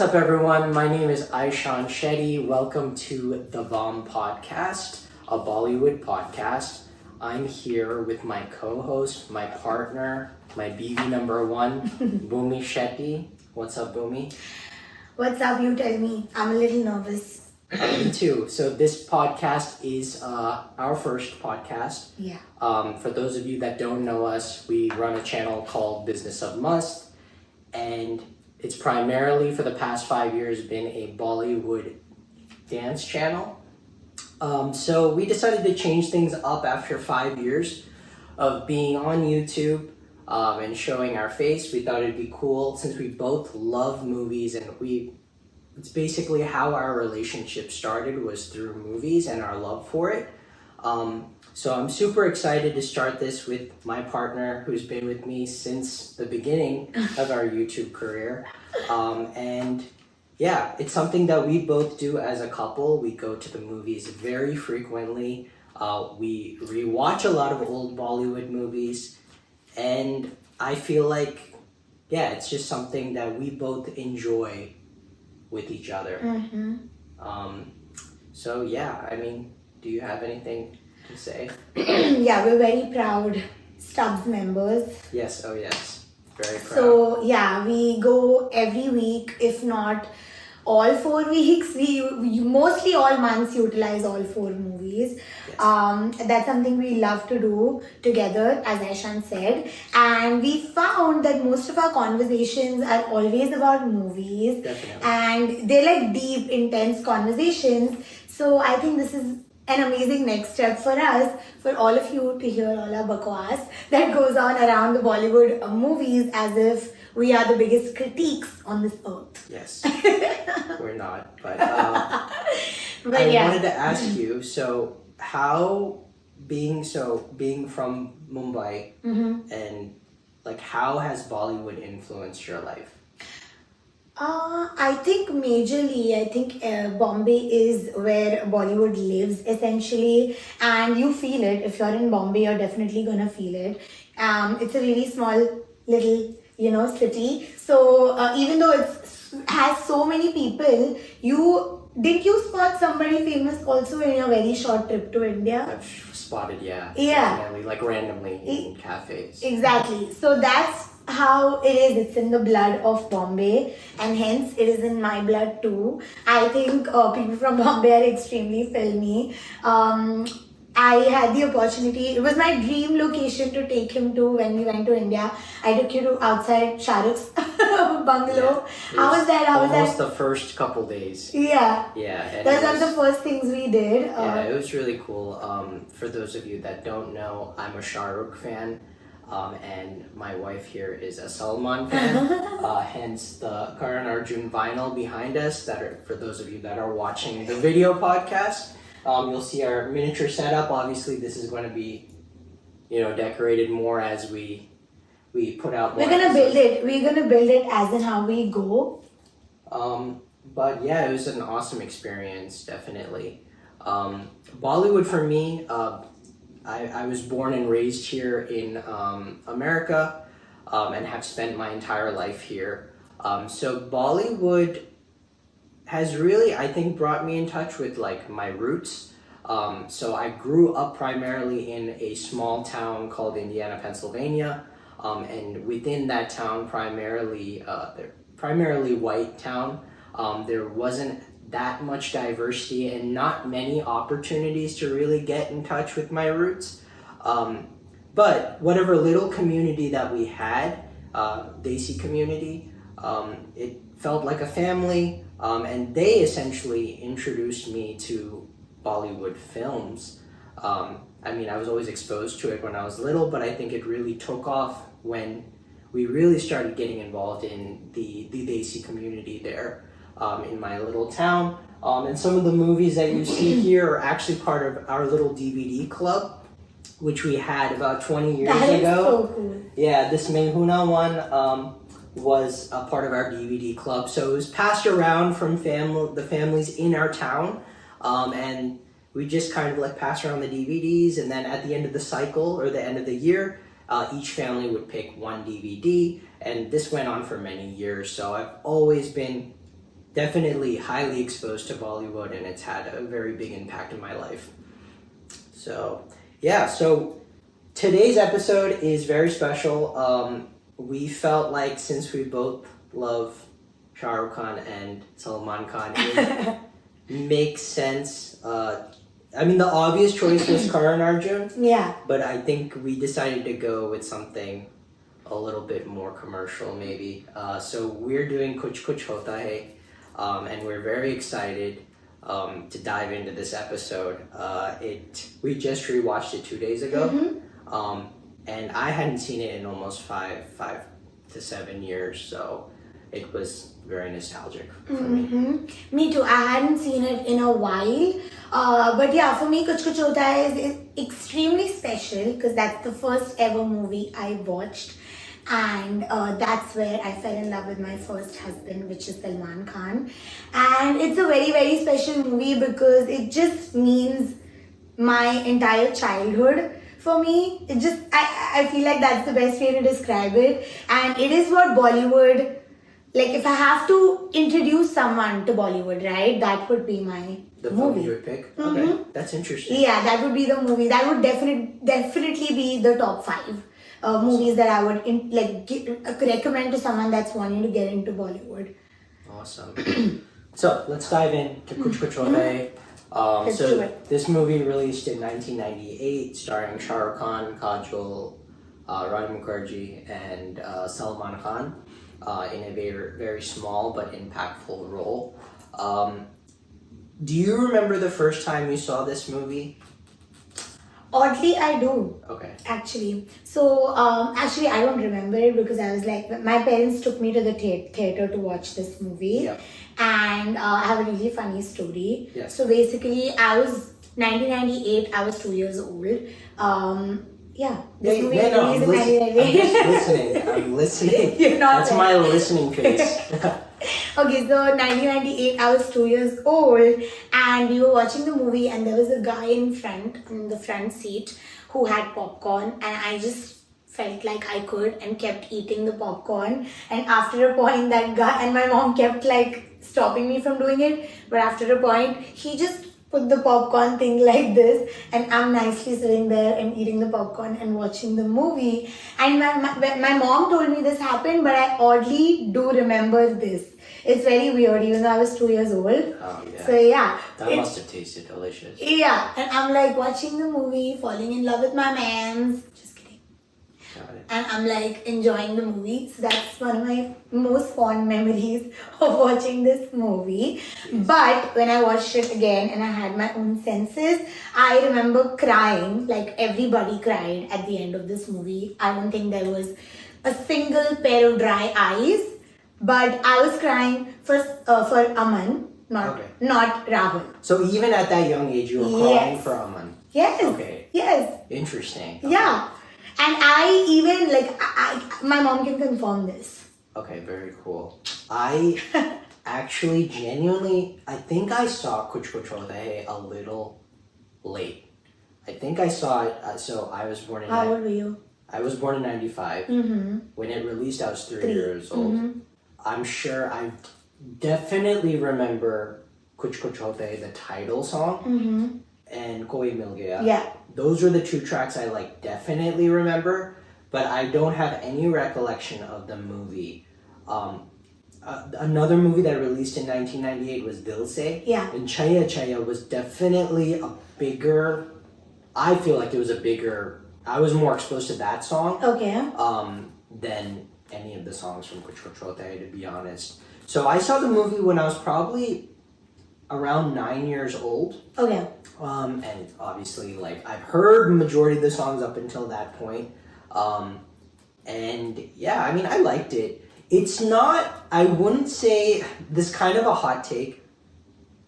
What's up, everyone? My name is Aishan Bhumi. Welcome to the BoM Podcast, a Bollywood podcast. I'm here with my co-host, my partner, my BV number one, Bhumi Shetty. What's up, Bhumi? What's up? You tell me. I'm a little nervous. Me too. So this podcast is our first podcast. Yeah. For those of you that don't know us, we run a channel called Business of Masti, and it's primarily for the past 5 years been a Bollywood dance channel. So we decided to change things up after 5 years of being on YouTube and showing our face. We thought it'd be cool since we both love movies, and it's basically how our relationship started was through movies and our love for it. So I'm super excited to start this with my partner who's been with me since the beginning of our YouTube career. And yeah, it's something that we both do as a couple. We go to the movies very frequently. We rewatch a lot of old Bollywood movies. And I feel like, yeah, it's just something that we both enjoy with each other. Mm-hmm. So yeah, I mean, do you have anything to say? Yeah, we're very proud Stubbs members. Yes, oh yes. Very proud. So yeah, we go every week, if not all 4 weeks. We mostly all months utilize all 4 movies. Yes. That's something we love to do together, as Aishan said. And we found that most of our conversations are always about movies. Definitely. And they're like deep, intense conversations. So I think this is an amazing next step for us, for all of you to hear all our bakwas that goes on around the Bollywood movies as if we are the biggest critiques on this earth. Yes, we're not. But, But I yeah. wanted to ask you, so how, being from Mumbai, and like how has Bollywood influenced your life? I think majorly, Bombay is where Bollywood lives essentially, and you feel it. If you're in Bombay, you're definitely gonna feel it. It's a really small little, city. So even though it has so many people, did you spot somebody famous also in your very short trip to India? I've spotted, yeah. Yeah. Definitely, like randomly in cafes. Exactly. So that's how it is. It's in the blood of Bombay, and hence it is in my blood too. I think people from Bombay are extremely filmy. I had the opportunity, it was my dream location to take him to when we went to India. I took you to outside Shah Rukh's bungalow. Yeah, How was that? Almost the first couple days. Yeah. Yeah. And That was one of the first things we did. Yeah, it was really cool. For those of you that don't know, I'm a Shah Rukh fan. And my wife here is a Salman fan, hence the Karan Arjun vinyl behind us. For those of you that are watching the video podcast, you'll see our miniature setup. Obviously, this is going to be, decorated more as we put out more. We're gonna build it. We're gonna build it as in how we go. But yeah, it was an awesome experience, definitely. Bollywood for me. I was born and raised here in America and have spent my entire life here. So Bollywood has really, I think, brought me in touch with like my roots. So I grew up primarily in a small town called Indiana, Pennsylvania. And within that town, primarily white town, there wasn't that much diversity and not many opportunities to really get in touch with my roots. But whatever little community that we had, Desi community, it felt like a family, and they essentially introduced me to Bollywood films. I was always exposed to it when I was little, but I think it really took off when we really started getting involved in the Desi community there. In my little town. And some of the movies that you see here are actually part of our little DVD club, which we had about 20 years ago. That is so cool. Yeah, this Mehuna one was a part of our DVD club. So it was passed around from the families in our town. And we just kind of like pass around the DVDs, and then at the end of the cycle or the end of the year, each family would pick one DVD. And this went on for many years. So I've always been definitely highly exposed to Bollywood, and it's had a very big impact in my life. So, yeah, so today's episode is very special. We felt like since we both love Shah Rukh Khan and Salman Khan, it makes sense. I mean, the obvious choice was Karan Arjun. Yeah. But I think we decided to go with something a little bit more commercial, maybe. So we're doing Kuch Kuch Hota Hai, and we're very excited to dive into this episode. We just rewatched it 2 days ago, and I hadn't seen it in almost 5 to 7 years, so it was very nostalgic for me. Me too. I hadn't seen it in a while. But yeah, for me, Kuch Kuch Hota Hai is extremely special because that's the first ever movie I watched. And that's where I fell in love with my first husband, which is Salman Khan. And it's a very, very special movie because it just means my entire childhood. For me, I feel like that's the best way to describe it. And it is what Bollywood, like if I have to introduce someone to Bollywood, right, that would be The movie. film you would pick? Okay, that's interesting. Yeah, that would be the movie. That would definitely be the top 5 movies that I would recommend to someone that's wanting to get into Bollywood. Awesome. So let's dive into Kuch Kuch Hota Hai. Let's do it. This movie released in 1998, starring Shah Rukh Khan, Kajol, Rani Mukerji, and Salman Khan in a very, very small but impactful role. Do you remember the first time you saw this movie? Oddly, I do. Okay. Actually. So, actually, I don't remember it because I was like, my parents took me to the theater to watch this movie. Yep. And I have a really funny story. Yes. So, basically, 1998, I was 2 years old. Yeah. This movie was I'm released in 1998. I'm listening. You're not That's there. my listening face. Okay, so 1998, I was 2 years old, and we were watching the movie, and there was a guy in the front seat, who had popcorn, and I just felt like I could and kept eating the popcorn. And after a point, that guy and my mom kept like stopping me from doing it, but after a point, he just put the popcorn thing like this, and I'm nicely sitting there and eating the popcorn and watching the movie. And my mom told me this happened, but I oddly do remember this. It's very weird, even though I was 2 years old. Oh, yeah. So yeah. That must have tasted delicious. Yeah, and I'm like watching the movie, falling in love with my mans. Just kidding. Got it. And I'm like enjoying the movie. So that's one of my most fond memories of watching this movie. But when I watched it again and I had my own senses, I remember crying. Like everybody cried at the end of this movie. I don't think there was a single pair of dry eyes. But I was crying for Aman, not Rahul. So even at that young age, you were crying for Aman. Yes. Okay. Yes. Interesting. Okay. Yeah. And I even my mom can confirm this. Okay, very cool. I actually genuinely, I think I saw Kuch Kuch Hota Hai a little late. I think I saw it, so I was born in... How old were you? I was born in 95. When it released, I was 3 years old. I'm sure I definitely remember Kuch Kuch Hota Hai, the title song, and Koi Mil Gaya. Yeah. Those are the 2 tracks I definitely remember, but I don't have any recollection of the movie. Another movie that released in 1998 was Dil Se. Yeah. And Chaya Chaya was definitely a bigger... I feel like it was a bigger... I was more exposed to that song. Okay. Than any of the songs from Kuch Kuch Hota Hai, to be honest. So I saw the movie when I was probably around 9 years old. Okay. And obviously, I've heard majority of the songs up until that point. And yeah, I mean, I liked it. It's not, I wouldn't say, this kind of a hot take,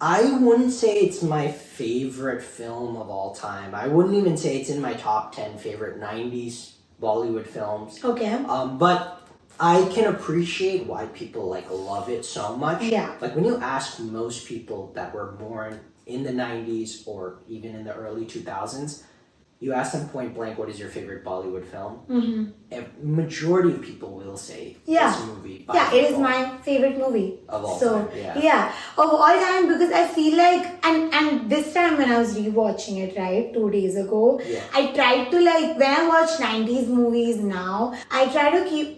I wouldn't say it's my favorite film of all time. I wouldn't even say it's in my top 10 favorite 90s Bollywood films. Okay. But I can appreciate why people love it so much. Yeah. When you ask most people that were born in the 90s or even in the early 2000s, you ask them point blank, what is your favorite Bollywood film? Mm-hmm. A majority of people will say Yeah. this movie. by Yeah, it is default. my favorite movie. Of all so, time, yeah. of all time, because I feel like, and this time when I was rewatching it, right, 2 days ago, Yeah. I tried to like, when I watch 90s movies now, I try to keep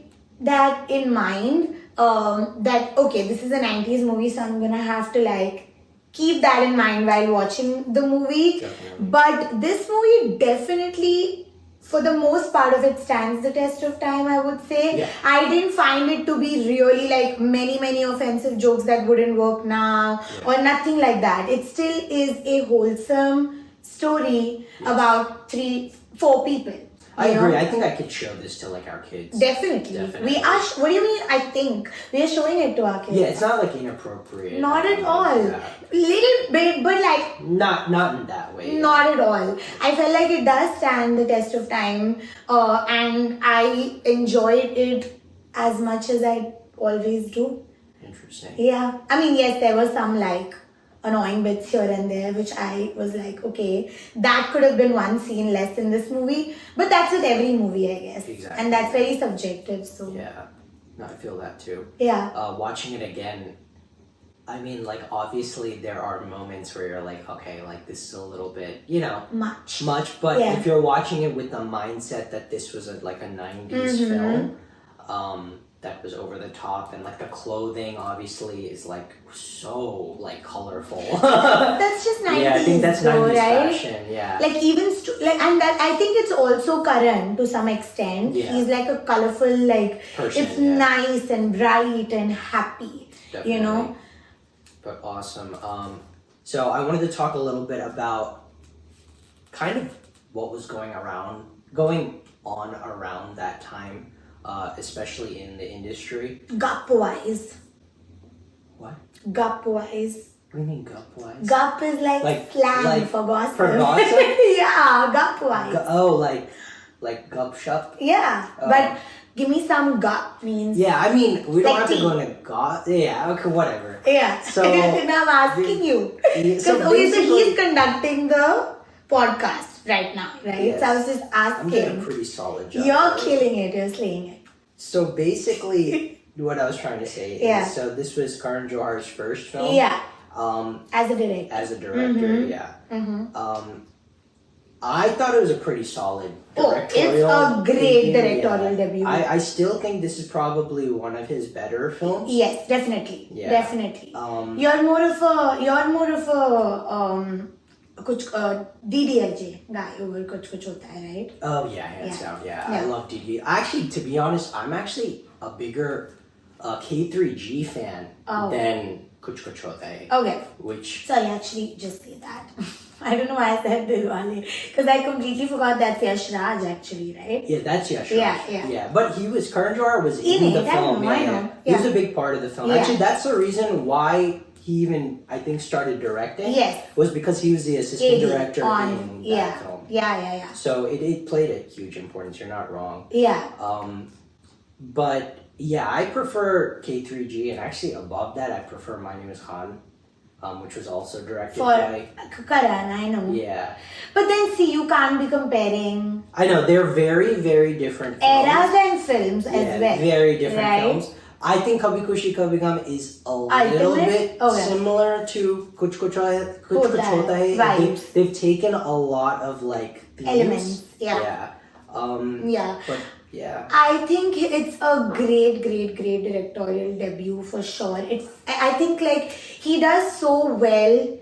that in mind, that, okay, this is a 90s movie, so I'm gonna have to like, keep that in mind while watching the movie. Definitely. But this movie definitely, for the most part of it, stands the test of time, I would say. Yeah. I didn't find it to be really like many offensive jokes that wouldn't work now or nothing like that. It still is a wholesome story about 4 people. I you know? agree. I think I could show this to like our kids. Definitely. We are. What do you mean? I think we are showing it to our kids. Yeah, it's not like inappropriate. Not at all. Yeah. Little bit, but like Not in that way. not at all. I felt like it does stand the test of time, and I enjoyed it as much as I always do. Interesting. Yeah. I mean, yes, there were some like annoying bits here and there, which I was like, okay, that could have been one scene less in this movie. But that's with every movie, I guess. Exactly. And that's very subjective. So Yeah. No, I feel that too. yeah. Watching it again, I mean, like, obviously there are moments where you're like, okay, like, this is a little bit, Much. but Yeah. if you're watching it with the mindset that this was a 90s film, that was over the top, and like the clothing obviously is like so like colorful. That's just 90s, Yeah, I think that's though, 90s right? fashion, yeah. Like even and that I think it's also Karan to some extent. Yeah. He's like a colorful, like Person, it's yeah. nice and bright and happy. Definitely. You know. But awesome. So I wanted to talk a little bit about kind of what was going on around that time, especially in the industry. Gup wise. What? Gup wise. What do you mean gup wise? Gup is like slang like for gossip. for gossip? Yeah, gup wise. Like gup shup? Yeah, Oh. but give me some gup means. Yeah, I mean, we don't Like have to tea. go into gossip. Yeah, okay, whatever. Yeah. So- now I'm asking you. Yeah, So so he's basically- conducting the podcast right now, right? Yes. So I was just I'm doing a asking. pretty solid job. You're right? killing it. You're slaying it. So basically, what I was trying to say Yeah. is, so this was Karan Johar's first film. Yeah. Um, As a director. as a director, yeah. I thought it was a pretty solid Oh, directorial. it's a great debut, directorial debut. I still think this is probably one of his better films. Yes, definitely. Yeah. Definitely. Um, You're more of a Kuch DDLJ guy over Kuch Kuch Hota Hai, right? Oh yeah, hands down. Yeah, I Yeah. love DD. Actually, to be honest, I'm actually a bigger K3G fan Oh. than Kuch Kuch Hota Hai, Okay. which Sorry, actually, just say that. I don't know why I said Dilwale. Because I completely forgot that's Yash Raj, actually, right? yeah, that's Yash Yeah, Raj. yeah. But Karan Johar was In in the it, I film. know, I know. He was Yeah. a big part of the film. Yeah. Actually, that's the reason why he even, I think, started directing. Yes. Was because he was the assistant AD director in on, that film. Yeah. So it played a huge importance. You're not wrong. Yeah. But yeah, I prefer K3G, and actually above that, I prefer My Name Is Khan, which was also directed For by. Karan, I know. Yeah, But then, see, you can't be comparing I know they're very, very different films. eras and films Yeah, as well. very different right? films. I think Kabhi Khushi Kabhi Gham is a little Ultimate? bit Okay. similar to Kuch Kuch Hota Hota Hai. Hai. Vibes. They've taken a lot of like themes. Elements, yeah. Yeah. Yeah. But yeah. I think it's a great directorial debut for sure. I think like he does so well.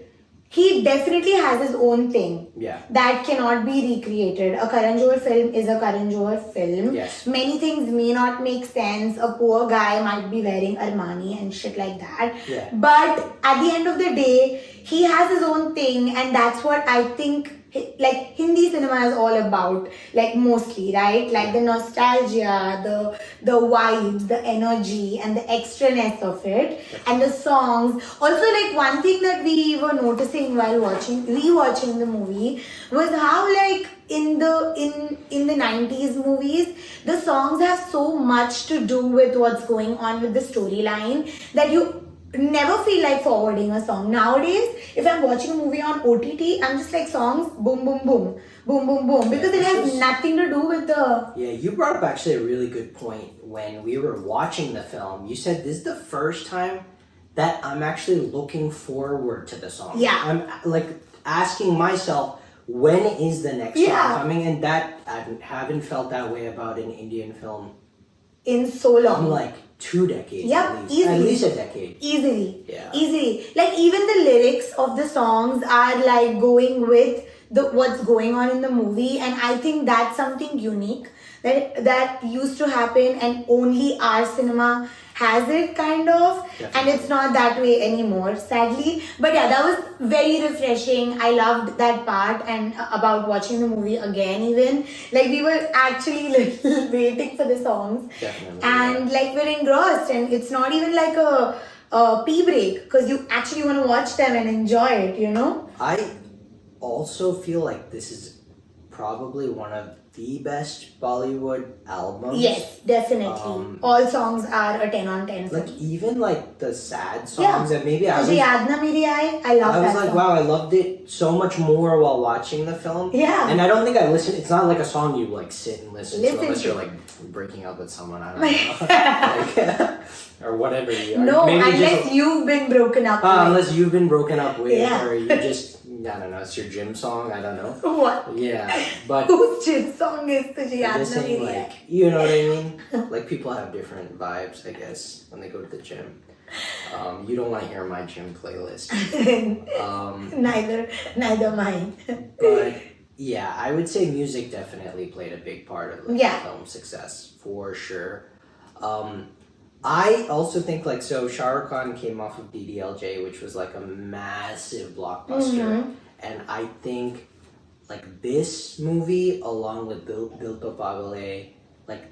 He definitely has his own thing. Yeah. That cannot be recreated. A Karan Johar film is a Karan Johar film. Yes. Many things may not make sense. A poor guy might be wearing Armani and shit like that. Yeah. But at the end of the day, he has his own thing, and that's what I think like Hindi cinema is all about, like mostly, right? Like the nostalgia, the vibes, the energy, and the extraness of it, and the songs. Also, like one thing that we were noticing while rewatching the movie was how like in the 90s movies, the songs have so much to do with what's going on with the storyline that you never feel like forwarding a song. Nowadays, if I'm watching a movie on OTT, I'm just like songs, boom, boom, boom, boom, boom, boom, because it has nothing to do with the... Yeah, you brought up actually a really good point when we were watching the film. You said this is the first time that I'm actually looking forward to the song. Yeah. I'm like asking myself, when is the next song coming? And that, I haven't felt that way about an Indian film in so long. in like 2 decades Yep, at least. easily. At least a decade. Easily. Yeah. Easily. Like even the lyrics of the songs are like going with the what's going on in the movie, and I think that's something unique that used to happen and only our cinema has it kind of. Definitely. And it's not that way anymore, sadly. But yeah, that was very refreshing. I loved that part, and about watching the movie again even. Like we were actually like waiting for the songs. Definitely. And like we're engrossed, and it's not even like a pee break because you actually want to watch them and enjoy it, you know? I also feel like this is probably one of the best Bollywood albums. Yes, definitely. All songs are a 10 on 10 for Like me. even like the sad songs that maybe I was Yaad Na Meri Aaye, I love that like, song. wow, I loved it so much more while watching the film. Yeah. And I don't think I listened. It's not like a song you like sit and listen to unless to. you're like breaking up with someone. I don't know. Like, or whatever you are. No, Maybe unless just, you've been broken up with. unless you've been broken up with, Yeah. or you just, I don't know, it's your gym song. I don't know. What? Yeah, but Whose gym song is Tujhe I'm Yaad just Na saying, Meri like, Aaye? you know what I mean? Like, people have different vibes, I guess, when they go to the gym. You don't want to hear my gym playlist. Neither mine. But yeah, I would say music definitely played a big part of the film's success, for sure. I also think, like, so Shah Rukh Khan came off of DDLJ, which was like a massive blockbuster. And I think, like, this movie, along with Dil To Pagale, like,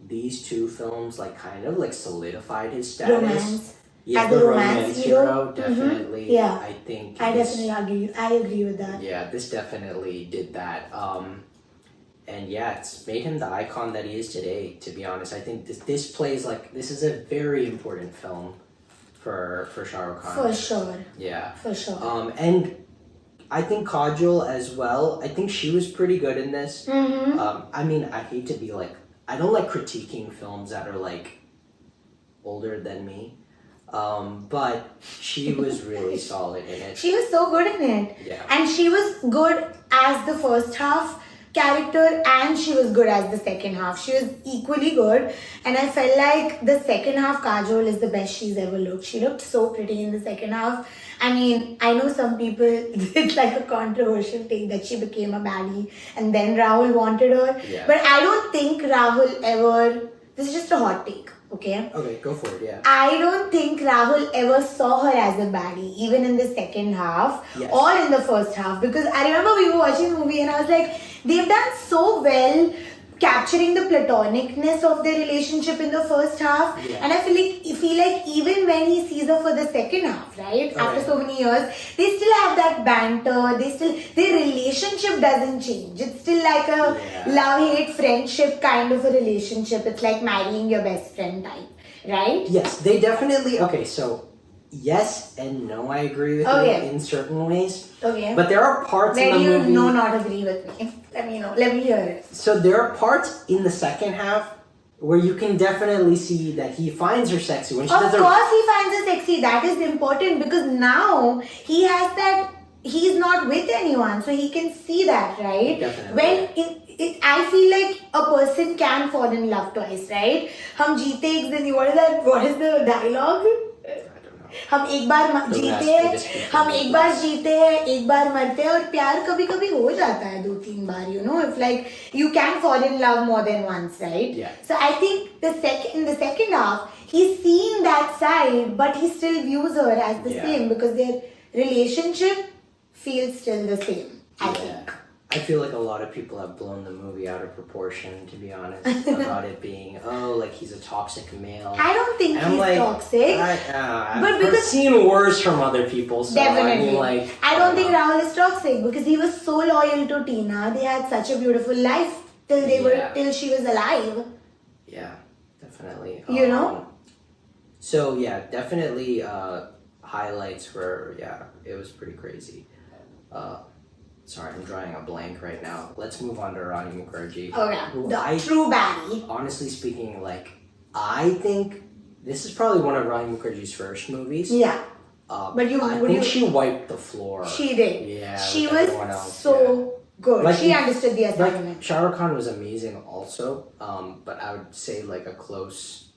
these two films, like, kind of, like, solidified his status. Romance. Yeah, As the a romance hero, definitely. Yeah. I think I definitely agree with that. yeah, this definitely did that. And yeah, it's made him the icon that he is today, to be honest. I think this plays like, this is a very important film for Shah Rukh Khan. For sure. Yeah. For sure. And I think Kajol as well, I think she was pretty good in this. I mean, I hate to be like, I don't like critiquing films that are like older than me. But she was really solid in it. She was so good in it. Yeah. And she was good as the first half character, and she was good as the second half. She was equally good, and I felt like the second half Kajol is the best she's ever looked. She looked so pretty in the second half. I mean, I know some people, it's like a controversial thing that she became a baddie and then Rahul wanted her. Yeah. But I don't think Rahul ever, this is just a hot take, okay? Okay, go for it, yeah. I don't think Rahul ever saw her as a baddie, even in the second half or in the first half. Because I remember we were watching the movie and I was like, they've done so well capturing the platonicness of their relationship in the first half. Yeah. And I feel like even when he sees her for the second half, right? After so many years, they still have that banter. Their relationship doesn't change. It's still like a love-hate friendship kind of a relationship. It's like marrying your best friend type, right? Yes, they definitely, okay, so yes and no, I agree with you in certain ways. Okay. But there are parts in the movie... Where do you not agree with me? Let me know. Let me hear it. So there are parts in the second half where you can definitely see that he finds her sexy. When she Of does course he finds her sexy. That is important because now he has that... He's not with anyone. So he can see that, right? Definitely. When I feel like a person can fall in love twice, right? Hum jeete ek zindagi. What is that? What is the dialogue? हम एक बार जीते हैं, हम एक बार जीते हैं, एक बार मरते हैं और प्यार कभी कभी हो जाता है 2-3 बार, you know, if like you can fall in love more than once, right? Yeah. So I think in the second half he's seeing that side, but he still views her as the same because their relationship feels still the same. I think. I feel like a lot of people have blown the movie out of proportion, to be honest, about it being, like he's a toxic male. I don't think he's toxic. I've seen worse from other people. So definitely. I don't think Rahul is toxic because he was so loyal to Tina. They had such a beautiful life till she was alive. Yeah, definitely. You know? So yeah, definitely highlights were, it was pretty crazy. Sorry, I'm drawing a blank right now. Let's move on to Rani Mukerji. Oh yeah, the true baddie. Honestly speaking, like, I think this is probably one of Rani Mukerji's first movies. Yeah. But I think she wiped the floor. She did. Yeah. She was so good. Like, she understood the assignment. Like, Shah Rukh Khan was amazing also. But I would say like a close,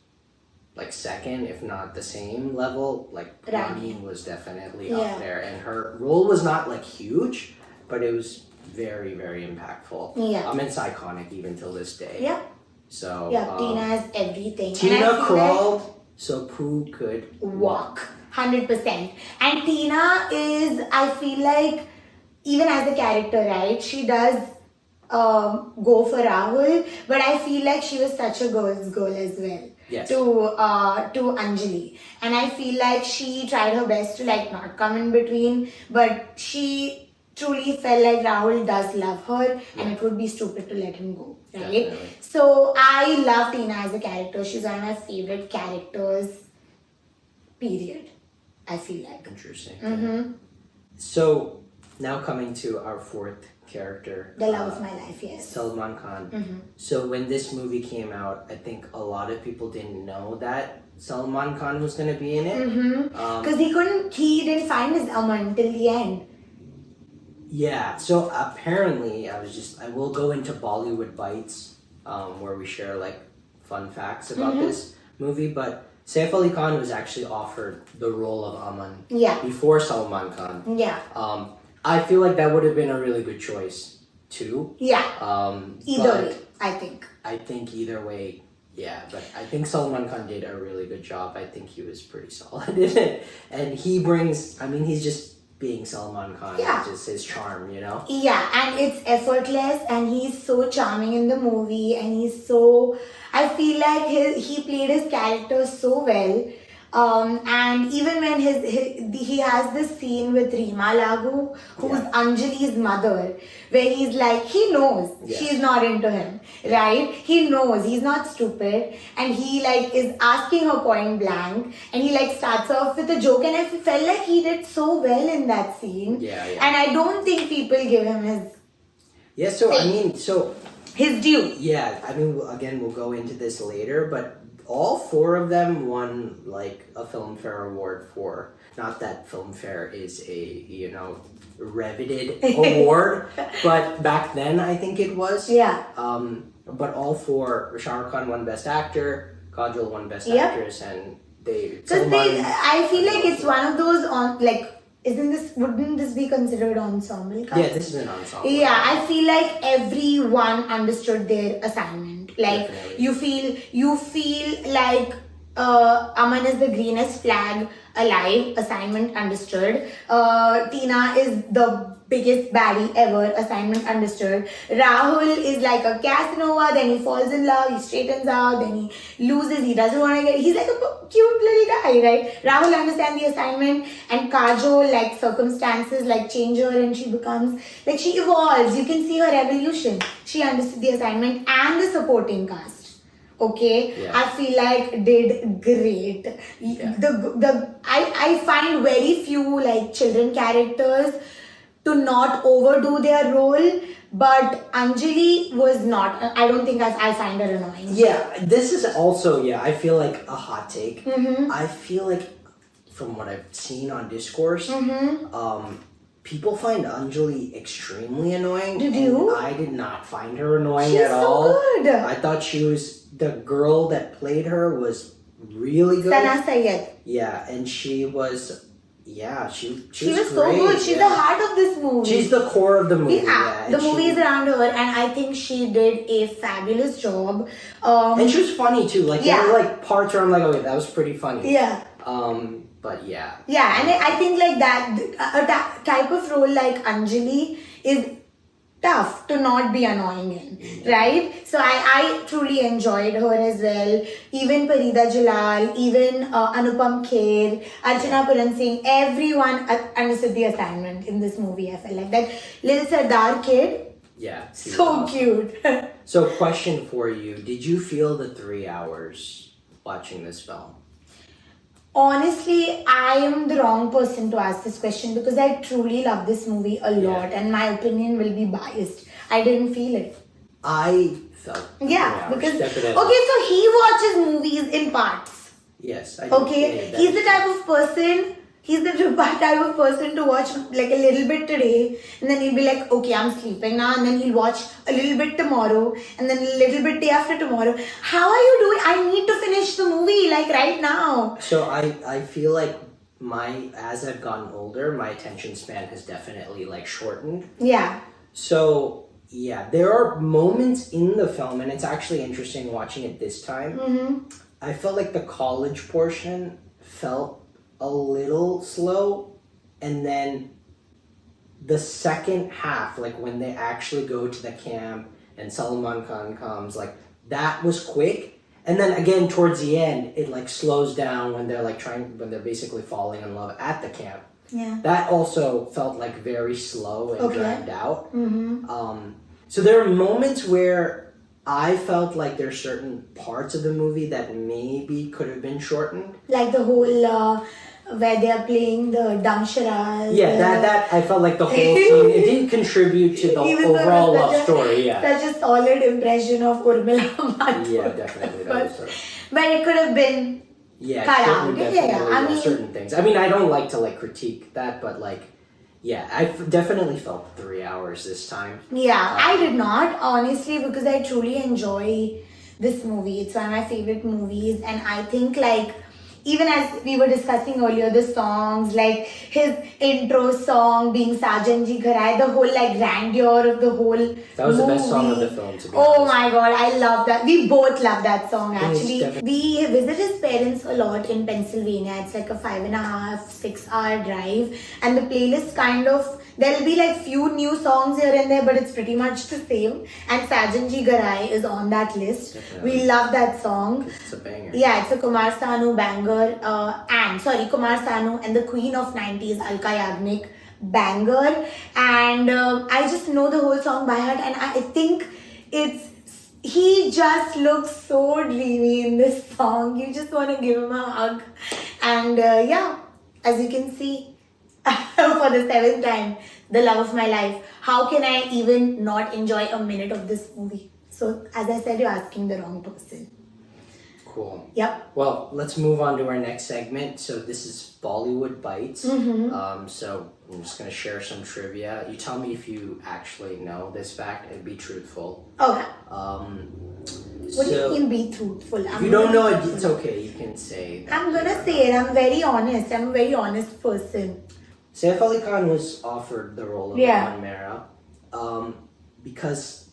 like second, if not the same level. Like Rani was definitely up there, and her role was not like huge, but it was very, very impactful. Yeah. It's iconic even till this day. Yeah. So Tina has everything. Tina crawled so Pooh could walk. 100%. And Tina is, I feel like, even as a character, right? She does go for Rahul, but I feel like she was such a girl's girl as well. Yes. To Anjali, and I feel like she tried her best to like not come in between, but she truly felt like Rahul does love her, and it would be stupid to let him go, right? Definitely. So I love Tina as a character. She's one of my favorite characters, period, I feel like. Interesting. Mm-hmm. So now coming to our fourth character. The love of my life, yes. Salman Khan. Mm-hmm. So when this movie came out, I think a lot of people didn't know that Salman Khan was going to be in it. Because he didn't find his Aman till the end. Yeah, so apparently, I will go into Bollywood Bytes, where we share like fun facts about this movie, but Saif Ali Khan was actually offered the role of Aman before Salman Khan. Yeah. I feel like that would have been a really good choice too. Yeah. Either way, I think. I think either way, yeah, but I think Salman Khan did a really good job. I think he was pretty solid in it. And he brings, he's just being Salman Khan, just his charm, you know? Yeah, and it's effortless, and he's so charming in the movie, and he's so, I feel like he played his character so well. And even when he has this scene with Reema Laghu, who's Anjali's mother, where he's like, he knows she's not into him, right? He knows he's not stupid, and he like is asking her point blank, and he like starts off with a joke, and I felt like he did so well in that scene. Yeah. And I don't think people give him his his due. Yeah, again, we'll go into this later, but all four of them won like a Filmfare award for, not that Filmfare is a, reveted award, but back then I think it was. Yeah. But all four, Shah Rukh Khan won Best Actor, Kajol won Best Actress, and I feel like it's one of those wouldn't this be considered ensemble cast? Yeah, this is an ensemble. Yeah, I feel like everyone understood their assignment. Like, definitely. you feel like Aman is the greenest flag alive, assignment understood. Tina is the biggest baddie ever, assignment understood. Rahul is like a Casanova, then he falls in love, he straightens out, then he loses, he doesn't want to he's like a cute little guy, right? Rahul understands the assignment, and Kajol, like circumstances like change her, and she becomes, like she evolves, you can see her evolution. She understood the assignment and the supporting cast. Okay, I feel like did great. I find very few like children characters to not overdo their role, but Anjali was not. I don't think I find her annoying. Yeah, this is also I feel like a hot take. I feel like from what I've seen on discourse, people find Anjali extremely annoying. Did you? I did not find her annoying at all. She's so good. I thought the girl that played her was really good. Sana Sayed. Yeah, and she was. Yeah, she was so good. She's the heart of this movie. She's the core of the movie. Yeah, the movie is around her, and I think she did a fabulous job. And she was funny too. Like there were like parts where I'm like, okay, that was pretty funny. Yeah. But yeah. Yeah, and I think like that type of role like Anjali is tough to not be annoying in, right? So I truly enjoyed her as well. Even Parida Jalal, even Anupam Kher, Archana Puran Singh, everyone understood the assignment in this movie. I felt like that little Sardar kid. Yeah. So awesome. Cute. So question for you. Did you feel the 3 hours watching this film? Honestly, I am the wrong person to ask this question because I truly love this movie a lot and my opinion will be biased. I didn't feel it. I felt. Yeah, because definitely. okay, so he watches movies in parts. Yes, I Okay, he's the type of person. He's the type of person to watch like a little bit today, and then he'll be like, okay, I'm sleeping now, and then he'll watch a little bit tomorrow, and then a little bit day after tomorrow. How are you doing? I need to finish the movie like right now. So I feel like as I've gotten older, my attention span has definitely like shortened. Yeah. So yeah, there are moments in the film, and it's actually interesting watching it this time. Mm-hmm. I felt like the college portion felt a little slow, and then the second half, like when they actually go to the camp and Salman Khan comes, like that was quick. And then again towards the end, it like slows down when they're like when they're basically falling in love at the camp. Yeah. That also felt like very slow and dragged out. Mm-hmm. So there are moments where I felt like there's certain parts of the movie that maybe could have been shortened. Like the whole where they are playing the damsharas. Yeah, that I felt like the whole scene, it didn't contribute to the overall love story. Yeah, such a solid impression of Urmila Mathur. Yeah, definitely. But it could have been cut out. I mean, certain things. I mean, I don't like to like critique that, but like, yeah, I definitely felt 3 hours this time. Yeah, I did not, honestly, because I truly enjoy this movie. It's one of my favorite movies, and I think like, even as we were discussing earlier, the songs, like his intro song being Sajan Ji Ghar Aaye, the whole like grandeur of the whole That was movie. The best song of the film, to be Oh honest. my god, I love that. We both love that song actually. Definitely. We visit his parents a lot in Pennsylvania. It's like a 5.5, 6 hour drive. And the playlist kind of, there'll be like few new songs here and there, but it's pretty much the same. And Sajan Ji Ghar Aaye is on that list. Definitely. We love that song. It's a banger. Yeah, it's a Kumar Sanu banger. Kumar Sanu and the Queen of 90s, Alka Yagnik banger. And I just know the whole song by heart, and I think he just looks so dreamy in this song. You just want to give him a hug. And as you can see, for the 7th time, the love of my life. How can I even not enjoy a minute of this movie? So, as I said, you're asking the wrong person. Cool. Yep. Well, let's move on to our next segment. So this is Bollywood Bytes. Mm-hmm. So I'm just going to share some trivia. You tell me if you actually know this fact and be truthful. Okay. What do you So mean be truthful? if you don't know it, it's okay. You can say that. I'm gonna say it. I'm very honest. I'm a very honest person. Saif Ali Khan was offered the role of Aman Mehra.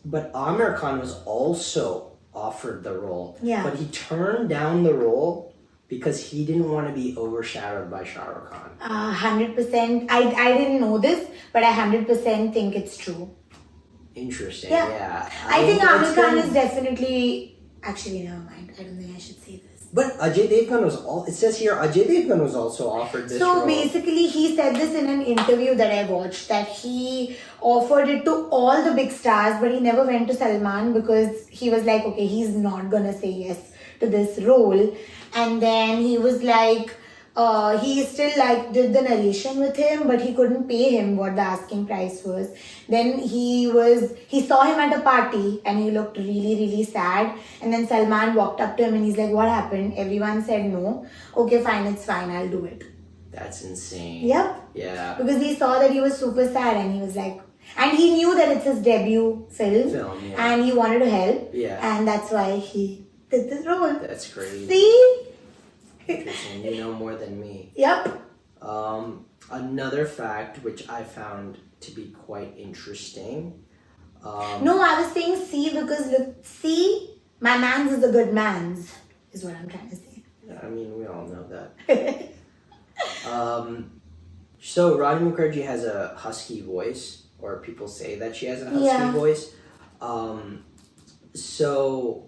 But Amir Khan was also offered the role. Yeah. But he turned down the role because he didn't want to be overshadowed by Shah Rukh Khan. 100%. I didn't know this, but I 100% think it's true. Interesting. Yeah. Yeah. I think Amir it's Khan been- is definitely. Actually, never mind. I don't think I should say this. But Ajay Devgan it says here Ajay Devgan was also offered this role. So basically, he said this in an interview that I watched, that he offered it to all the big stars, but he never went to Salman because he was like, okay, he's not gonna say yes to this role. And then he was like, he still like did the narration with him, but he couldn't pay him what the asking price was. Then he saw him at a party and he looked really, really sad. And then Salman walked up to him and he's like, what happened? Everyone said no. Okay, fine, it's fine, I'll do it. That's insane. Yep. Yeah. Because he saw that he was super sad and he was like, and he knew that it's his debut film Yeah. and he wanted to help. Yeah. And that's why he did this role. That's crazy. See? Interesting. You know more than me. Yep. Another fact which I found to be quite interesting. No, I was saying see because look, see, my man's is a good man's, is what I'm trying to say. I mean, we all know that. So Rani Mukerji has a husky voice, or people say that she has a husky voice. So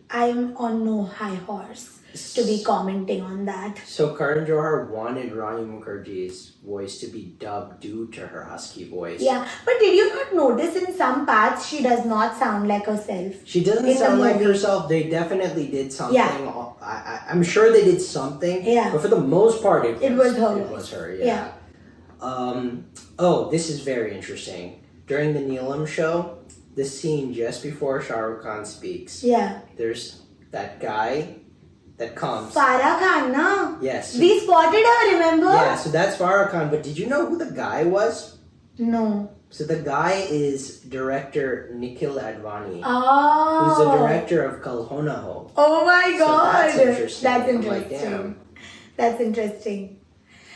I'm on no high horse. to be commenting on that. So Karan Johar wanted Rani Mukerji's voice to be dubbed due to her husky voice. Yeah, but did you not notice in some parts she does not sound like herself? She doesn't in sound the like movie. herself. They definitely did something. Yeah. I'm sure they did something. Yeah. But for the most part, it was her. It was her. Yeah. Oh, this is very interesting. During the Neelam show, the scene just before Shah Rukh Khan speaks. Yeah. There's that guy that comes. Farah Khan, na? Yes. We spotted her, remember? Yeah, so that's Farah Khan. But did you know who the guy was? No. So the guy is director Nikhil Advani, Oh. who's the director of Kal Ho Na Ho. Oh my So god. that's interesting. That's I'm like, interesting. damn. That's interesting.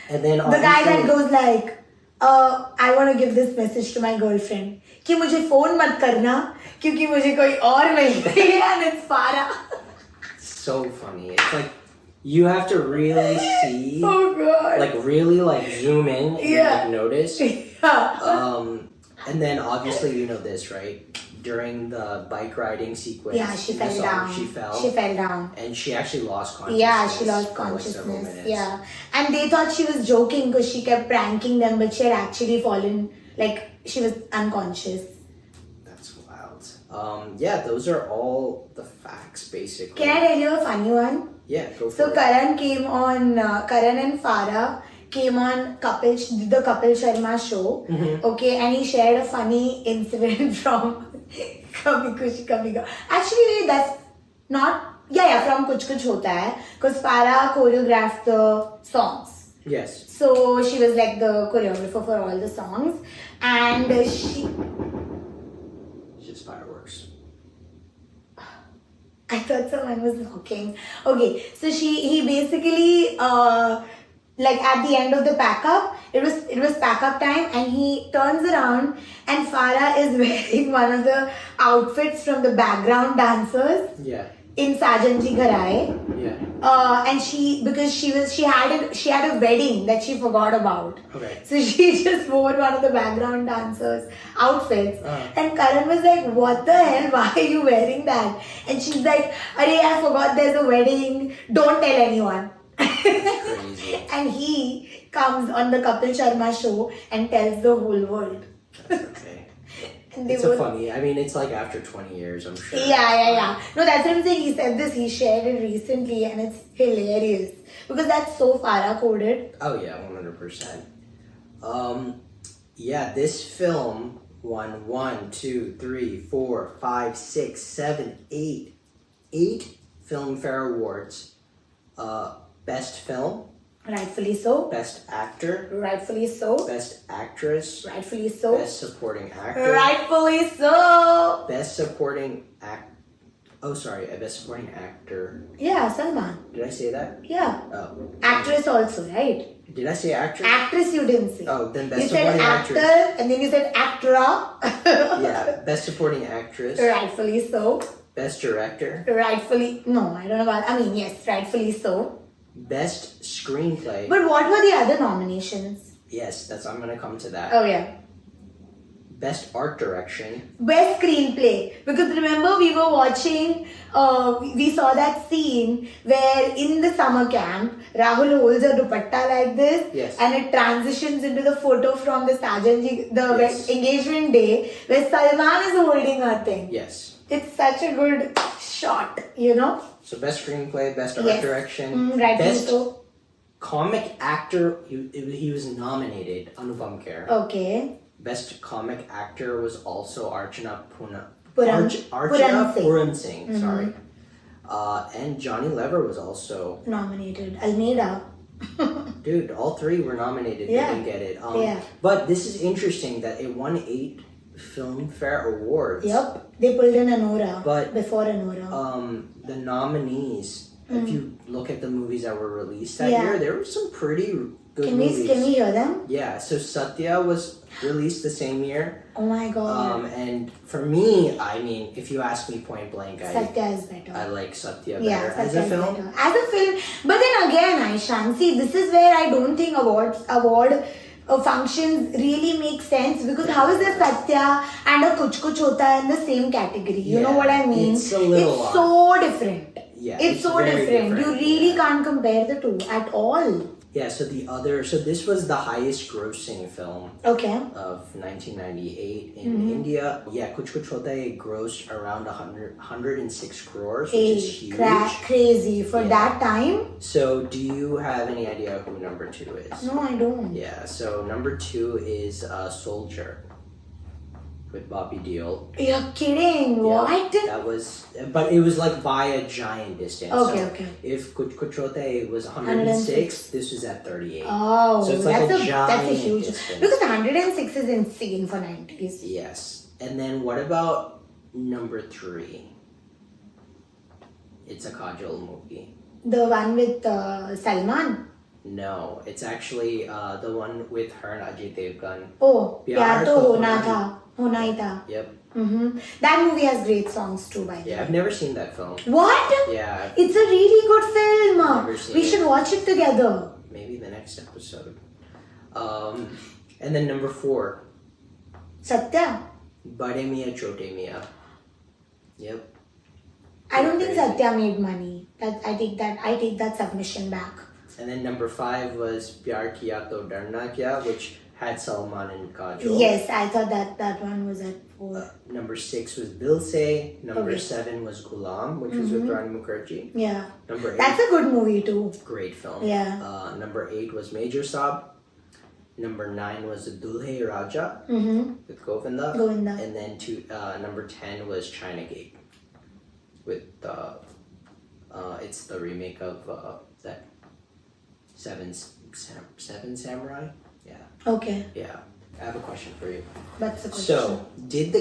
And then The guy that obviously- goes like, I want to give this message to my girlfriend कि मुझे phone मत करना क्योंकि मुझे कोई और मिल गई है and it's Farah. so funny. It's like you have to really see, Oh god. like really like zoom in and Yeah. like notice. Yeah. And then obviously you know this, right? During the bike riding sequence, Yeah, she in the fell song, down. She fell. She fell down. And she actually lost consciousness. Yeah, she lost for like several consciousness. minutes. Yeah. And they thought she was joking because she kept pranking them, but she had actually fallen, like, she was unconscious. That's wild. Yeah, those are all the facts basically. Can I tell you a funny one? Yeah, go for So it. Karan came on, Karan and Farah came on the Kapil Sharma show, okay, and he shared a funny incident from Kabhi Khushi Kabhi Gum. Actually, wait, that's not, from Kuch Kuch Hota Hai, because Farah choreographed the songs. Yes. So she was like the choreographer for all the songs, and she. It's just fireworks. I thought someone was knocking. Okay, so he basically like at the end of the pack up, it was pack up time, and he turns around and Farah is wearing one of the outfits from the background dancers Yeah. in Sajan Ji Ghar Aaye. Yeah. And she had a wedding that she forgot about. Okay. So she just wore one of the background dancers' outfits. Uh-huh. And Karan was like, what the hell? Why are you wearing that? And she's like, Arey, I forgot there's a wedding. Don't tell anyone. Crazy. And he comes on the Kapil Sharma show and tells the whole world. That's okay. And they It's both- a funny. I mean, it's like after 20 years, I'm sure. Yeah. No, that's what I'm saying. He said this. He shared it recently, and it's hilarious because that's so Farah coded. Oh yeah, 100%. Yeah, this film won 1, 2, 3, 4, 5, 6, 7, 8 Filmfare Awards. Best film, Rightfully so. Best Actor, Rightfully so. Best Actress, Rightfully so. Best Supporting Actor, Rightfully so. Best Supporting Best Supporting Actor. Yeah, Salman. Did I say that? Yeah. Oh. Actress also, right? Did I say actress? Actress you didn't say. Oh, then You Best said Supporting actor Actress. and then you said actra. Yeah, Best Supporting Actress, Rightfully so. Best Director, Rightfully, no, I don't know about, yes, rightfully so. Best Screenplay. But what were the other nominations? Yes, I'm gonna come to that. Oh yeah. Best Art Direction. Best screenplay. Because remember we were watching, we saw that scene where in the summer camp, Rahul holds a dupatta like this. Yes. And it transitions into the photo from the Sajanji, the Yes. engagement day where Salman is holding her thing. Yes. It's such a good shot, you know? So Best Screenplay, Best Art Yes. Direction, Rightly Best so. Comic Actor. He was nominated. Anupam Kher. Okay. Best Comic Actor was also Archana Puran Singh. Puran Singh. Sorry. And Johnny Lever was also Nominated. Almeida. dude. All three were nominated. Yeah. They didn't get it. Yeah. But this is interesting that it won 8 Filmfare Awards. Yep. They pulled in Anora. But- before Anora. The nominees, if you look at the movies that were released that Yeah. year, there were some pretty good Can movies. we hear them? Yeah, so Satya was released the same year. Oh my god. And for me, I mean, if you ask me point blank, Satya is better. I like Satya Yeah, better as Satya a is film. better. As a film. But then again, Aishan, see, this is where I don't think award functions really make sense because how is there Satya and a Kuch Kuch Hota Hai in the same category? You know Yeah, what I mean? it's a little It's so different. Yeah, It's so very different. You really yeah. can't compare the two at all. Yeah, so this was the highest grossing film Okay. of 1998 in India. Yeah, Kuch Kuch Hota Hai grossed around 106 crores, which is huge. Crazy for that time. So, do you have any idea who number 2 is? No, I don't. Yeah, so number 2 is Soldier with Bobby Deol. You're kidding. Yeah, What? That was, but it was like by a giant distance. Okay. If Kuch Kuch Hota Hai was 106, this was at 38. Oh, so it's like that's a huge distance. because 106 is insane for 90s. Yes. And then what about number 3? It's a Kajol movie. The one with Salman. No, it's actually the one with her and Ajay Devgan. Oh, Pyaar To Hona Hai. Yep. That movie has great songs too, by the way. Yeah, I've never seen that film. What? Yeah. It's a really good film. Never seen We it. should watch it together. Maybe the next episode. And then number 4, Satya. Bade Miya Chote Miya. Yep. I don't think Crazy. Satya made money. I take that submission back. And then number 5 was Pyar Kiya To Darna Kya, which had Salman and Kajol. Yes, I thought that one was at 4. Number 6 was Dil Se. Number Okay. 7 was Gulam, which was with Rani Mukerji. Yeah. Number 8, That's a good movie too. great film. Yeah. Number 8 was Major Saab. Number 9 was Dulhe Raja with Govinda. Govinda. And then number 10 was China Gate with it's the remake of that Seven Samurai. Yeah. Okay. Yeah. I have a question for you. That's the question. So, did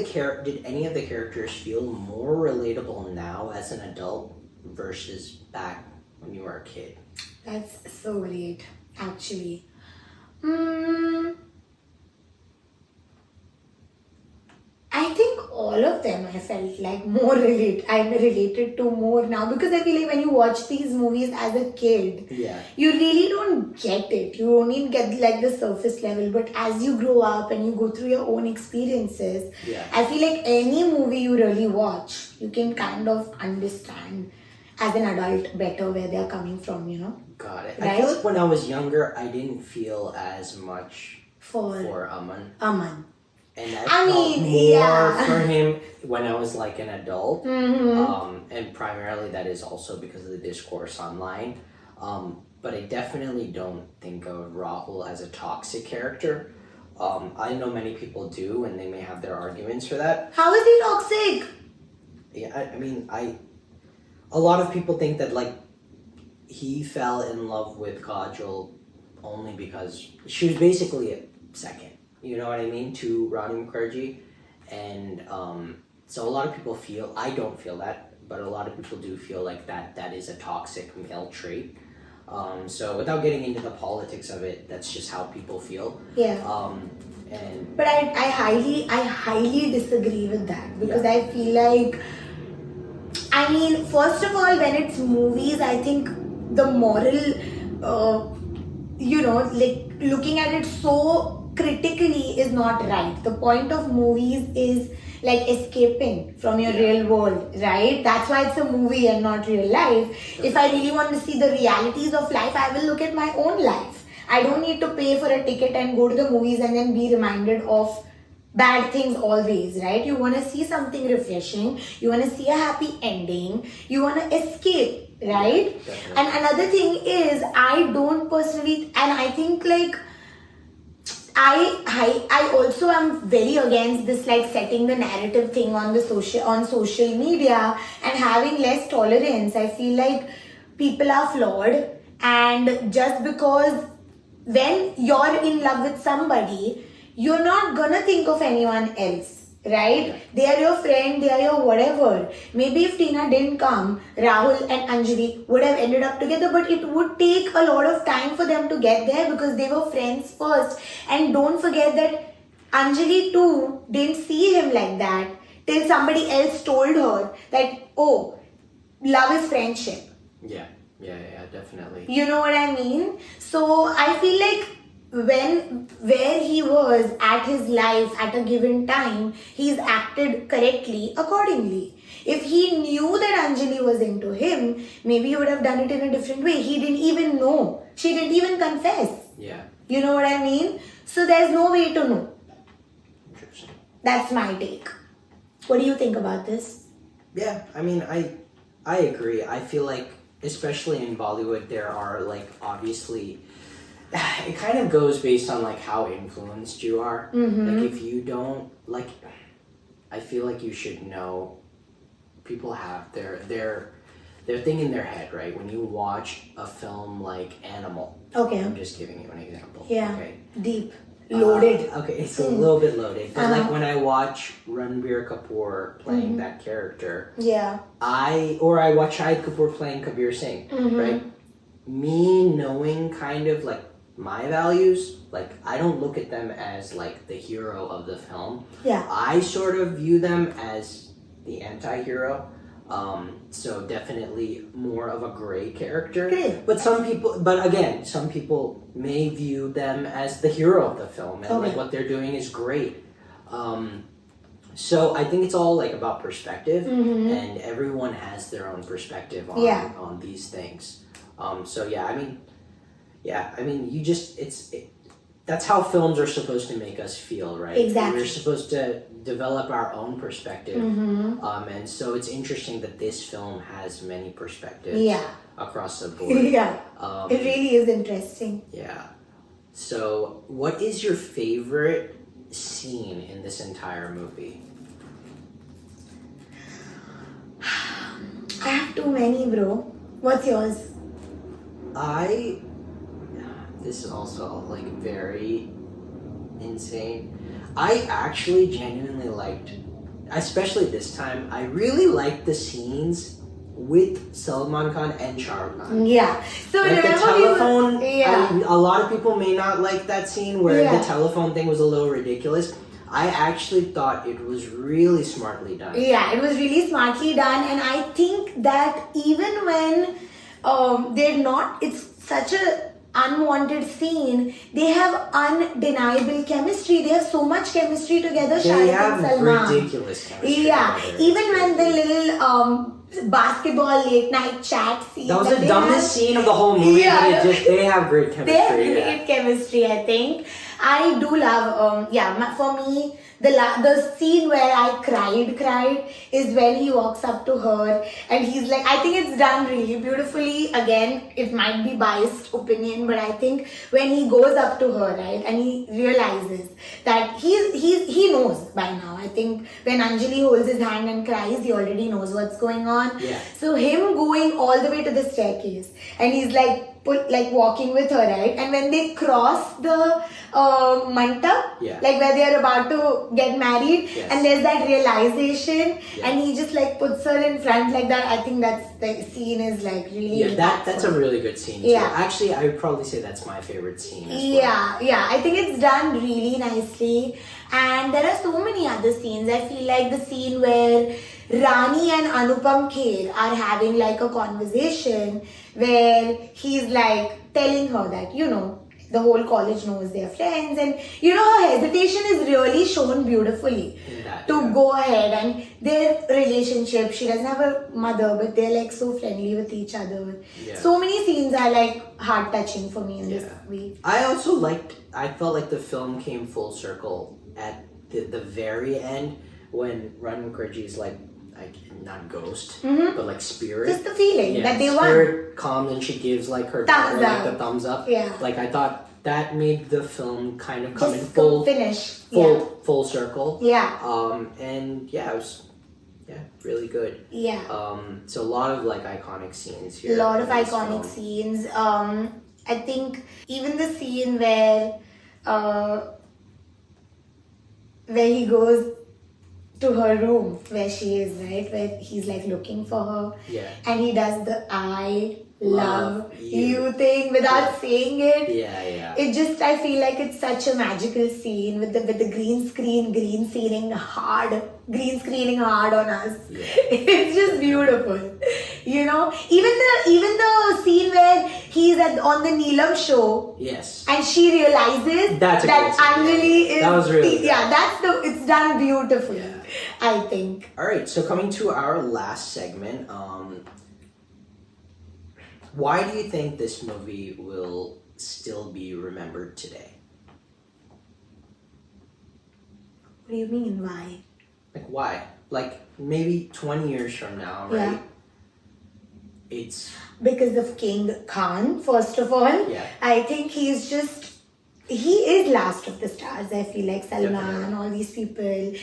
any of the characters feel more relatable now as an adult versus back when you were a kid? That's so great, actually. I think all of them I felt like I'm related to more now because I feel like when you watch these movies as a kid, Yeah. you really don't get it. You only get like the surface level. But as you grow up and you go through your own experiences, Yeah. I feel like any movie you really watch, you can kind of understand as an adult better where they're coming from, you know? Got it. Right? I feel like when I was younger, I didn't feel as much For Aman. Aman. And I I felt mean, more yeah. for him when I was like an adult. And primarily that is also because of the discourse online. But I definitely don't think of Rahul as a toxic character. I know many people do, and they may have their arguments for that. How is he toxic? Yeah, I mean, a lot of people think that like he fell in love with Kajol only because she was basically a second. You know what I mean, to Rani Mukerji, and so a lot of people feel, I don't feel that, but a lot of people do feel like that is a toxic male trait. So without getting into the politics of it, that's just how people feel. Yeah. But I highly disagree with that because Yeah. I feel like, I mean, first of all, when it's movies, I think the moral, like looking at it so critically is not right. The point of movies is like escaping from your real world, right? That's why it's a movie and not real life. If I really want to see the realities of life, I will look at my own life. I don't need to pay for a ticket and go to the movies and then be reminded of bad things always, right? You want to see something refreshing. You want to see a happy ending. You want to escape, right? Definitely. And another thing is, I don't personally, and I think like, I also am very against this like setting the narrative thing on social media and having less tolerance. I feel like people are flawed, and just because when you're in love with somebody, you're not gonna think of anyone else, right? Yeah. They are your friend, they are your whatever. Maybe if Tina didn't come, Rahul and Anjali would have ended up together, but it would take a lot of time for them to get there because they were friends first. And don't forget that Anjali too didn't see him like that till somebody else told her that, oh, love is friendship. Yeah, definitely. You know what I mean? So I feel like where he was at his life at a given time, he's acted correctly accordingly. If he knew that Anjali was into him, maybe he would have done it in a different way. He didn't even know. She didn't even confess. Yeah. You know what I mean? So there's no way to know. Interesting. That's my take. What do you think about this? Yeah, I mean, I agree. I feel like, especially in Bollywood, there are like obviously, it kind of goes based on like how influenced you are. Mm-hmm. Like if you don't like, I feel like you should know. People have their thing in their head, right? When you watch a film like Animal. Okay. I'm just giving you an example. Yeah. Okay. Deep. Loaded. Okay, it's a little bit loaded. But like when I watch Ranbir Kapoor playing that character, Yeah. I watch Shahid Kapoor playing Kabir Singh, right? Me knowing kind of like my values, like I don't look at them as like the hero of the film. Yeah. I sort of view them as the anti-hero. So definitely more of a gray character. Gray. But some people may view them as the hero of the film, and like what they're doing is great. So I think it's all like about perspective, and everyone has their own perspective on these things. So I mean, you just that's how films are supposed to make us feel, right? Exactly. We're supposed to develop our own perspective. And so it's interesting that this film has many perspectives across the board. Yeah. It really is interesting. Yeah. So what is your favorite scene in this entire movie? I have too many, bro. What's yours? This is also like very insane. I actually genuinely liked, especially this time, I really liked the scenes with Salman Khan and Shah Rukh Khan. Yeah. So Like the remember telephone, yeah. a lot of people may not like that scene where the telephone thing was a little ridiculous. I actually thought it was really smartly done. Yeah, it was really smartly done, and I think that even when they're not, it's such a unwanted scene, they have undeniable chemistry. They have so much chemistry together. They Shah have and Salman. ridiculous chemistry. Yeah, together. even when the little basketball late night chat scene. That was the dumbest scene of the whole movie, but they have great chemistry. They have great chemistry, I think. I do love, for me, the scene where I cried is when he walks up to her and he's like, I think it's done really beautifully. Again, it might be biased opinion, but I think when he goes up to her, right, and he realizes that he knows by now. I think when Anjali holds his hand and cries, he already knows what's going on. Yeah. So him going all the way to the staircase and he's like walking with her, right? And when they cross the mantap, like where they are about to get married, and there's that realization, and he just like puts her in front like that. I think that's the scene is like really that's a really good scene too. Yeah. Actually, I would probably say that's my favorite scene as well. Yeah, I think it's done really nicely. And there are so many other scenes. I feel like the scene where Rani and Anupam Kher are having like a conversation where he's like telling her that, you know, the whole college knows they're friends, and you know, her hesitation is really shown beautifully to go ahead, and their relationship, she doesn't have a mother, but they're like so friendly with each other. So many scenes are like heart touching for me in this movie. I felt like the film came full circle at the very end when Rani Mukerji is like not ghost, but like spirit. Just the feeling that they want. Spirit comes and she gives like her the thumbs up. Yeah. Like I thought that made the film kind of come just in full full circle. Yeah. And it was really good. Yeah. So a lot of like iconic scenes here. A lot of iconic scenes. I think even the scene where he goes to her room where she is, right? Where he's like looking for her. Yeah. And he does the eye love you thing without saying it. Yeah. It just, I feel like it's such a magical scene with the green screening hard on us. Yeah. It's just beautiful. You know, even the scene where he's on the Neelam show. Yes. And she realizes that Anjali is. That was really good. Yeah, it's done beautifully. Yeah. I think. All right, so coming to our last segment, why do you think this movie will still be remembered today? What do you mean, why? Like, why? Like, maybe 20 years from now, right? Yeah. It's... Because of King Khan, first of all. Yeah. I think he is last of the stars. I feel like Salman, Definitely. all these people.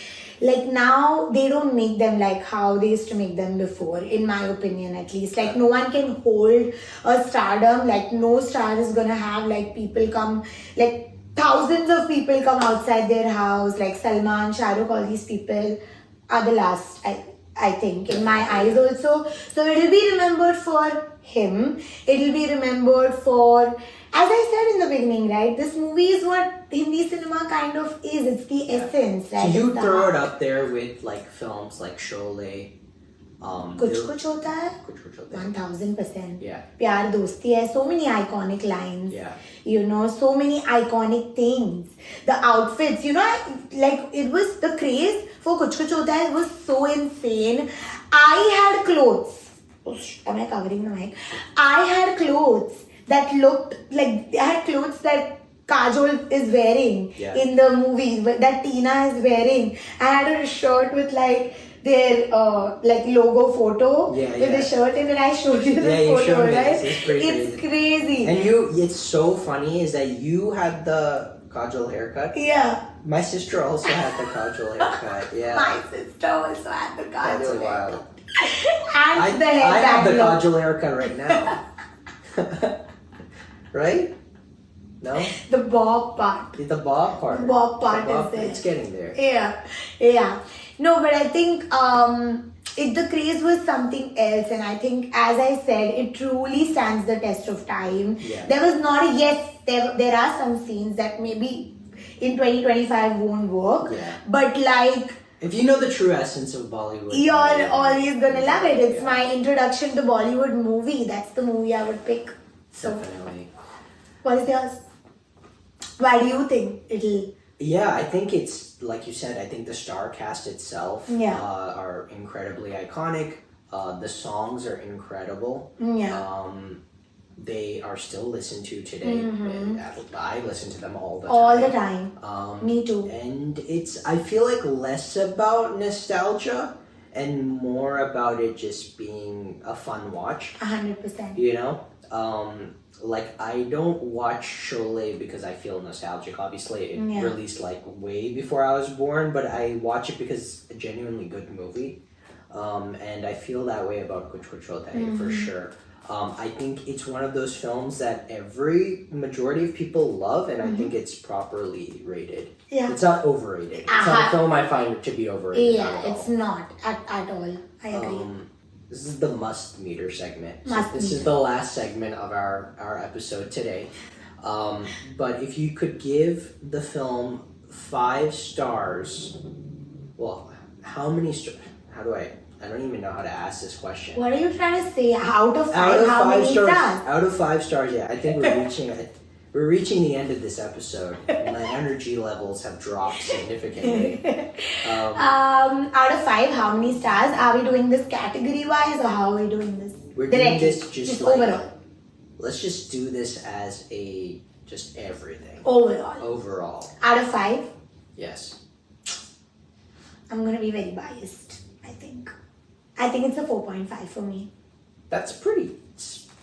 Like now, they don't make them like how they used to make them before, in my opinion at least. Like no one can hold a stardom. Like no star is gonna have like people come, like thousands of people come outside their house. Like Salman, Shah Rukh, all these people are the last, I think, in my eyes also. So it'll be remembered for him. It'll be remembered for, as I said in the beginning, right? This movie is what Hindi cinema kind of is. It's the essence, So right? you It's the throw it heart. up there with like films like Sholay, Kuch Kuch Hota Hai? Kuch Kuch Hota Hai. 1000%. Yeah. Pyaar Dosti Hai. So many iconic lines. Yeah. You know, so many iconic things. The outfits, you know, like it was the craze for Kuch Kuch Hota Hai was so insane. I had clothes. Oh, am I covering the mic? I had clothes that looked like, I had clothes that Kajol is wearing Yeah. in the movie, that Tina is wearing. I had a shirt with like their like logo photo Yeah, with yeah. the shirt in it. I showed you this Yeah, you photo, showed me right? this. It's pretty It's crazy. And it's so funny is that you had the Kajol haircut. Yeah. My sister also had the Kajol haircut. Yeah. My sister also had the That's Kajol wild. haircut. And the I have the headband look. Kajol haircut right now. Right? No? The bob part. The bob part. The bob part The bob- is there. It's getting there. Yeah. No, but I think the craze was something else, and I think, as I said, it truly stands the test of time. Yeah. There was not a yes. There are some scenes that maybe in 2025 won't work. Yeah. But like, If you know the true essence of Bollywood, you're always gonna love it. It's Yeah. my introduction to Bollywood movie. That's the movie I would pick. So, Definitely. what is yours? Why do you think it'll? Yeah, I think it's like you said. I think the star cast itself Yeah. are incredibly iconic. The songs are incredible. Yeah. They are still listened to today. Mhm. I listen to them all the All time. the time. Me too. And I feel like less about nostalgia and more about it just being a fun watch. 100%. You know, like I don't watch Sholay because I feel nostalgic. Obviously, it Yeah. released like way before I was born, but I watch it because it's a genuinely good movie. And I feel that way about Kuch Kuch Hota Hai for sure. I think it's one of those films that every majority of people love, and I think it's properly rated. Yeah. It's not overrated. It's not a film I find to be overrated. Yeah, not at it's all. not at all. I agree. This is the Mast Meter segment. Must This is Meter. the last segment of our episode today. But if you could give the film 5 stars, well, how many stars? I don't even know how to ask this question. What are you trying to say? Out of 5, Out of how 5 many stars. stars? Out of 5 stars, yeah. I think we're reaching the end of this episode. My energy levels have dropped significantly. Out of 5, how many stars? Are we doing this category wise, or how are we doing this? We're doing Directly, this just like overall. Let's just do this as just everything. Overall. Out of 5, Yes. I'm gonna be very biased. I think it's a 4.5 for me. That's pretty.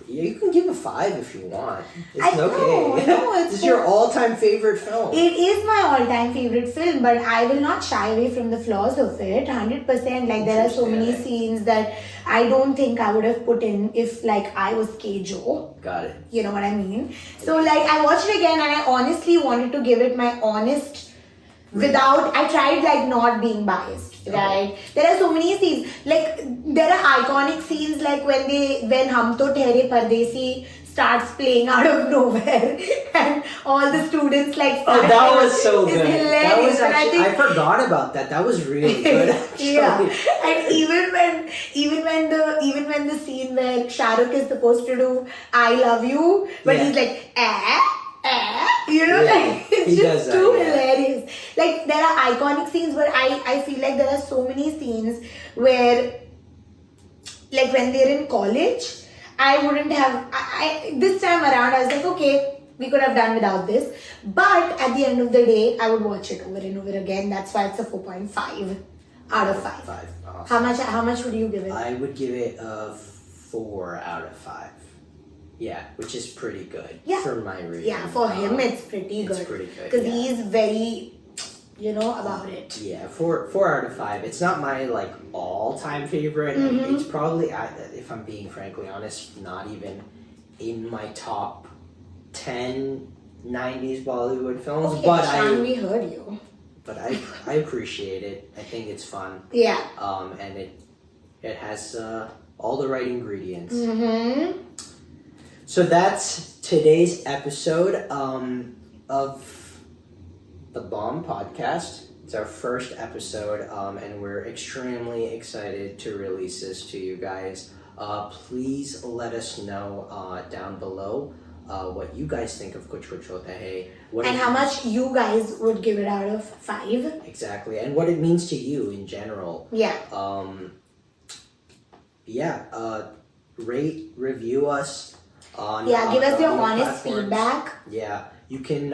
Yeah, you can give a 5 if you want. It's I know, okay. I know, it's This is your all-time favorite film. It is my all-time favorite film, but I will not shy away from the flaws of it. 100%. Like there are so many scenes that I don't think I would have put in if like I was Kajol. Got it. You know what I mean? So like I watched it again and I honestly wanted to give it my honest I tried like not being biased, right? There are so many scenes. Like there are iconic scenes like when Hum To Thehre Pardesi starts playing out of nowhere and all the students like Oh, that was so it's good. hilarious. That was And actually, I forgot about that. That was really good. Actually. Yeah, and even when the scene where Shah Rukh is supposed to do "I love you," but Yeah. he's like you know, Yeah, like it's he just does that, too yeah. hilarious. Like there are iconic scenes, but I feel like there are so many scenes where, like when they're in college, I wouldn't have. I this time around, I was like, okay, we could have done without this. But at the end of the day, I would watch it over and over again. That's why it's a 4.5 out of 5. 5. Awesome. How much would you give it? I would give it a 4 out of 5. Yeah, which is pretty good for my reading. Yeah, for him it's pretty good. It's pretty good because he's very, about it. Yeah, 4 out of 5. It's not my like all-time favorite. Mm-hmm. It's probably, if I'm being frankly honest, not even in my top 10 90s Bollywood films. Okay, but Shahan, we heard you. But I appreciate it. I think it's fun. Yeah. And it has all the right ingredients. Mm-hmm. So that's today's episode of the BoM Podcast. It's our first episode, and we're extremely excited to release this to you guys. Please let us know down below what you guys think of Kuch Kuch Hota Hai. And how much you guys would give it out of 5. Exactly, and what it means to you in general. Yeah. Rate, review us on give us your all honest platforms. feedback. Yeah, you can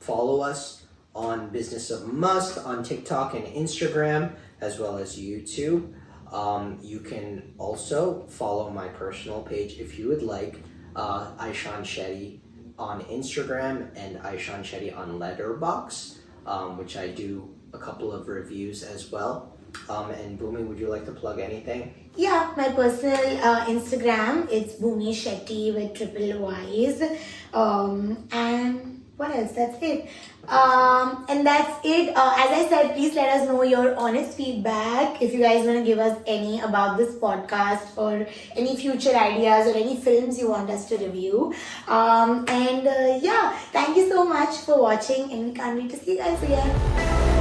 follow us on Business of Must on TikTok and Instagram, as well as YouTube. You can also follow my personal page if you would like, Aishan Shetty on Instagram and Aishan Shetty on Letterboxd, which I do a couple of reviews as well. And Bhumi, would you like to plug anything? Yeah, my personal Instagram, it's Bhumi Shetty with triple Y's. And what else? That's it. And that's it. As I said, please let us know your honest feedback. If you guys want to give us any about this podcast or any future ideas or any films you want us to review. Thank you so much for watching, and we can't wait to see you guys again.